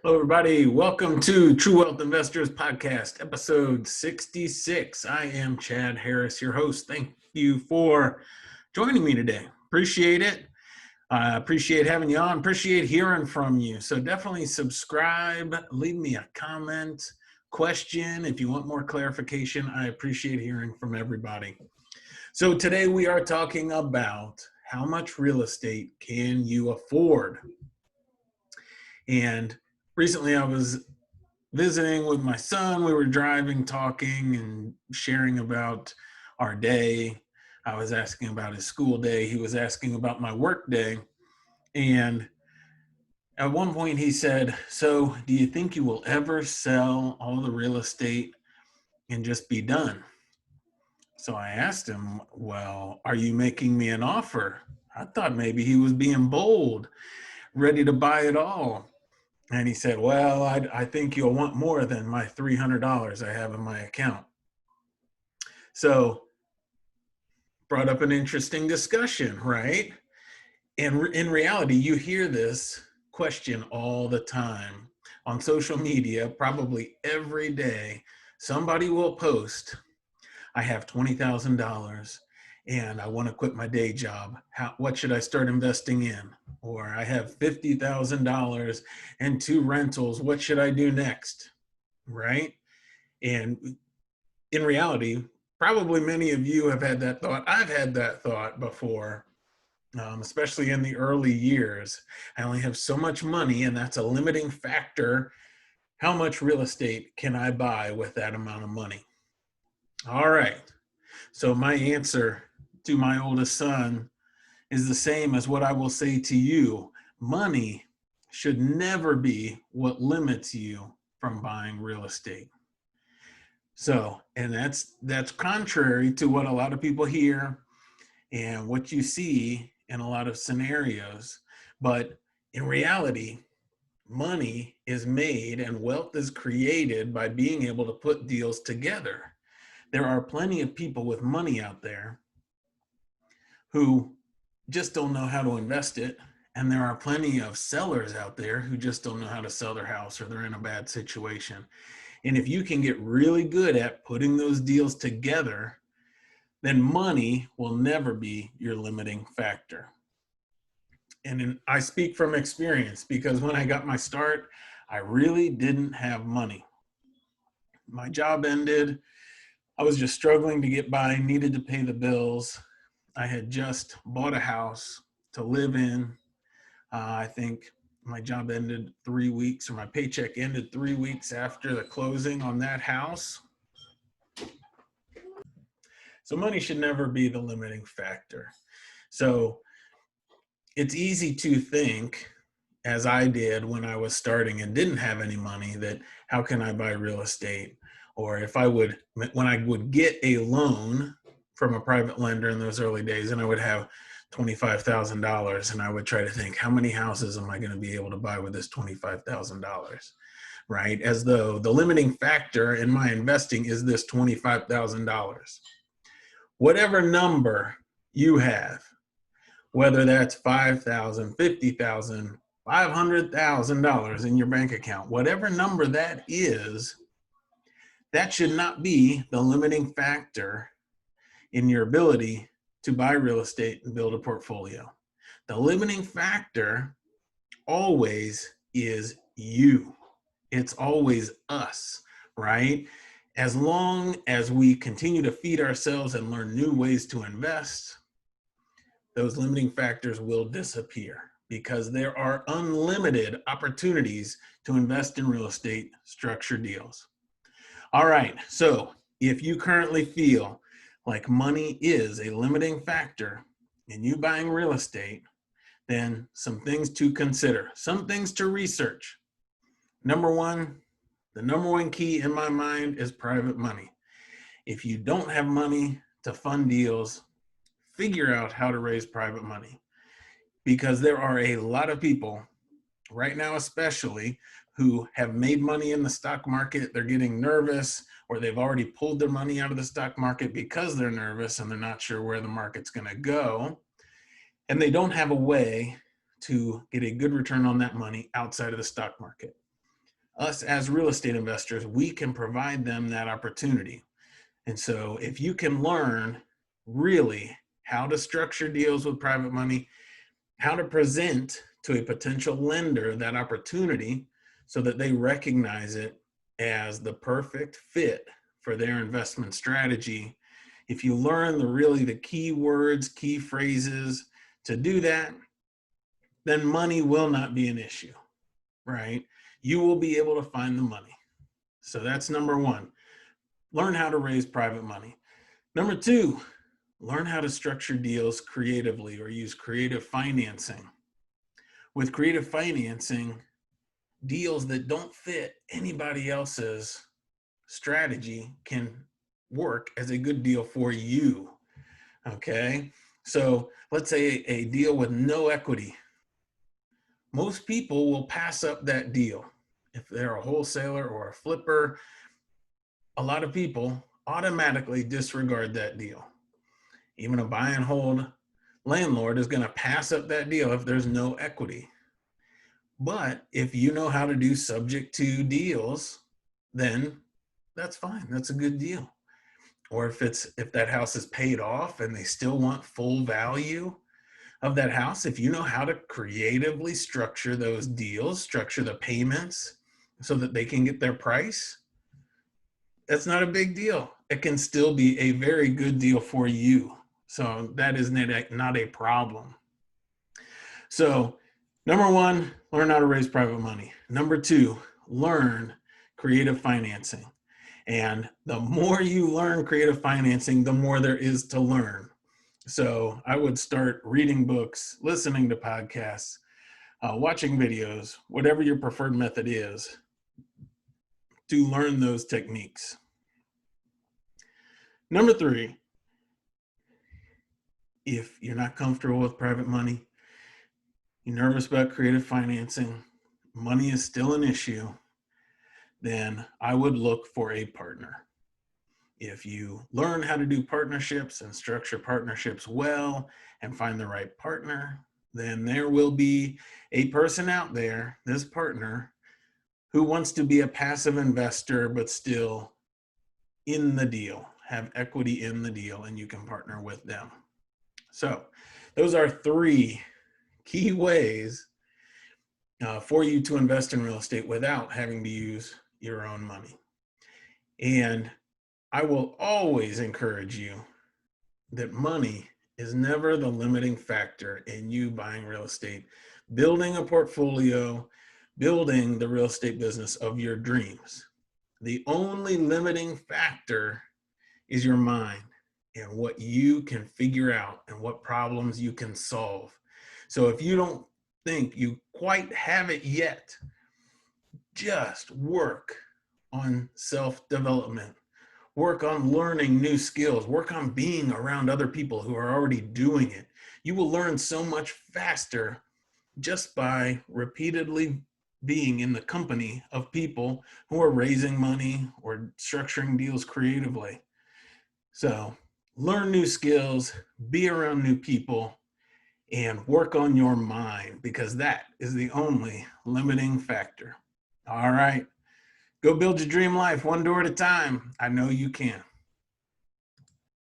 Hello, everybody. Welcome to True Wealth Investors Podcast, episode 66. I am Chad Harris, your host. Thank you for joining me today. Appreciate it. Appreciate having you on. Appreciate hearing from you. So definitely subscribe, leave me a comment, question. If you want more clarification, I appreciate hearing from everybody. So today we are talking about how much real estate can you afford? And recently I was visiting with my son. We were driving, talking, and sharing about our day. I was asking about his school day. He was asking about my work day. And at one point he said, "So do you think you will ever sell all the real estate and just be done?" So I asked him, "Well, are you making me an offer?" I thought maybe he was being bold, ready to buy it all. And he said, "Well, I think you'll want more than my $300 I have in my account." So brought up an interesting discussion, right? And in reality, you hear this question all the time on social media, probably every day. Somebody will post, "I have $20,000 and I want to quit my day job. What should I start investing in?" Or, "I have $50,000 and 2 rentals. What should I do next?" Right? And in reality, probably many of you have had that thought. I've had that thought before, especially in the early years. I only have so much money, and that's a limiting factor. How much real estate can I buy with that amount of money? All right. So my answer to my oldest son is the same as what I will say to you. Money should never be what limits you from buying real estate. So, and that's contrary to what a lot of people hear and what you see in a lot of scenarios. But in reality, money is made and wealth is created by being able to put deals together. There are plenty of people with money out there who just don't know how to invest it. And there are plenty of sellers out there who just don't know how to sell their house, or they're in a bad situation. And if you can get really good at putting those deals together, then money will never be your limiting factor. And I speak from experience, because when I got my start, I really didn't have money. My job ended. I was just struggling to get by, needed to pay the bills. I had just bought a house to live in. I think my job ended 3 weeks, or my paycheck ended 3 weeks after the closing on that house. So money should never be the limiting factor. So it's easy to think, as I did when I was starting and didn't have any money, that how can I buy real estate? Or when I would get a loan from a private lender in those early days, and I would have $25,000, and I would try to think, how many houses am I going to be able to buy with this $25,000? Right? As though the limiting factor in my investing is this $25,000. Whatever number you have, whether that's $5,000, $50,000, $500,000 in your bank account, whatever number that is, that should not be the limiting factor in your ability to buy real estate and build a portfolio. The limiting factor always is you. It's always us, right? As long as we continue to feed ourselves and learn new ways to invest, those limiting factors will disappear, because there are unlimited opportunities to invest in real estate structured deals. All right, so if you currently feel like money is a limiting factor in you buying real estate, then some things to consider, some things to research. Number one, the number one key in my mind is private money. If you don't have money to fund deals, figure out how to raise private money, because there are a lot of people right now, especially, who have made money in the stock market. They're getting nervous, or they've already pulled their money out of the stock market because they're nervous and they're not sure where the market's going to go. And they don't have a way to get a good return on that money outside of the stock market. us as real estate investors, we can provide them that opportunity. And so if you can learn really how to structure deals with private money, how to present to a potential lender that opportunity so that they recognize it as the perfect fit for their investment strategy. If you learn the key words, key phrases to do that, then money will not be an issue, right? You will be able to find the money. So that's number one. Learn how to raise private money. Number two, learn how to structure deals creatively or use creative financing. With creative financing, deals that don't fit anybody else's strategy can work as a good deal for you. Okay, so let's say a deal with no equity. Most people will pass up that deal. If they're a wholesaler or a flipper, a lot of people automatically disregard that deal. Even a buy and hold landlord is going to pass up that deal if there's no equity. But if you know how to do subject to deals, then that's fine. That's a good deal. Or if that house is paid off and they still want full value of that house, if you know how to creatively structure those deals, structure the payments so that they can get their price, that's not a big deal. It can still be a very good deal for you. So that is not a problem. So number one, learn how to raise private money. Number two, learn creative financing. And the more you learn creative financing, the more there is to learn. So I would start reading books, listening to podcasts, watching videos, whatever your preferred method is, to learn those techniques. Number three, if you're not comfortable with private money, you're nervous about creative financing, money is still an issue, then I would look for a partner. If you learn how to do partnerships and structure partnerships well and find the right partner, then there will be a person out there, this partner, who wants to be a passive investor but still in the deal, have equity in the deal, and you can partner with them. So those are three key ways for you to invest in real estate without having to use your own money. And I will always encourage you that money is never the limiting factor in you buying real estate, building a portfolio, building the real estate business of your dreams. The only limiting factor is your mind and what you can figure out and what problems you can solve. So if you don't think you quite have it yet, just work on self-development. Work on learning new skills. Work on being around other people who are already doing it. You will learn so much faster just by repeatedly being in the company of people who are raising money or structuring deals creatively. So learn new skills, be around new people, and work on your mind, because that is the only limiting factor. All right. Go build your dream life one door at a time. I know you can.